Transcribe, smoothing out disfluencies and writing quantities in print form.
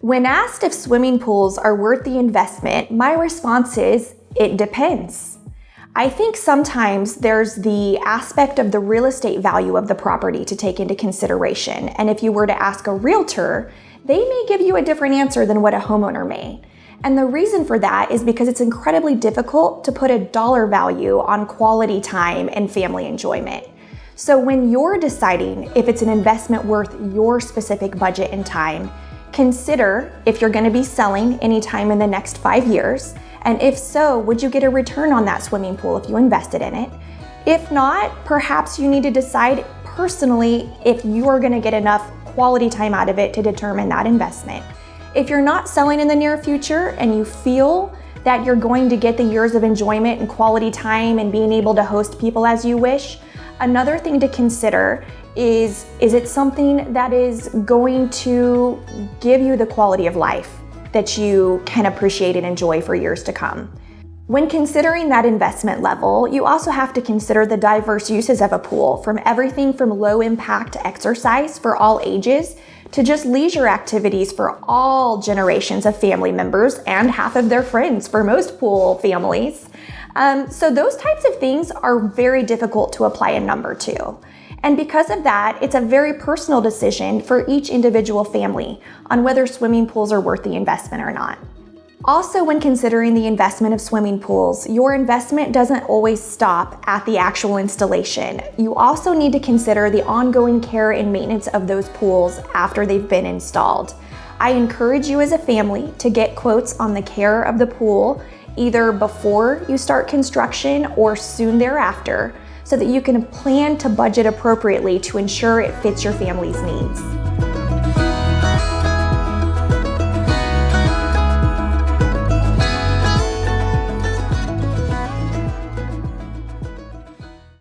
When asked if swimming pools are worth the investment, my response is, it depends. I think sometimes there's the aspect of the real estate value of the property to take into consideration, and if you were to ask a realtor, they may give you a different answer than what a homeowner may. And the reason for that is because it's incredibly difficult to put a dollar value on quality time and family enjoyment. So when you're deciding if it's an investment worth your specific budget and time, consider if you're going to be selling anytime in the next 5 years, and if so, would you get a return on that swimming pool if you invested in it? If not, perhaps you need to decide personally if you are going to get enough quality time out of it to determine that investment. If you're not selling in the near future and you feel that you're going to get the years of enjoyment and quality time and being able to host people as you wish, another thing to consider is it something that is going to give you the quality of life that you can appreciate and enjoy for years to come? When considering that investment level, you also have to consider the diverse uses of a pool, from everything from low impact exercise for all ages to just leisure activities for all generations of family members and half of their friends for most pool families. So those types of things are very difficult to apply a number to. And because of that, it's a very personal decision for each individual family on whether swimming pools are worth the investment or not. Also, when considering the investment of swimming pools, your investment doesn't always stop at the actual installation. You also need to consider the ongoing care and maintenance of those pools after they've been installed. I encourage you as a family to get quotes on the care of the pool either before you start construction or soon thereafter, so that you can plan to budget appropriately to ensure it fits your family's needs.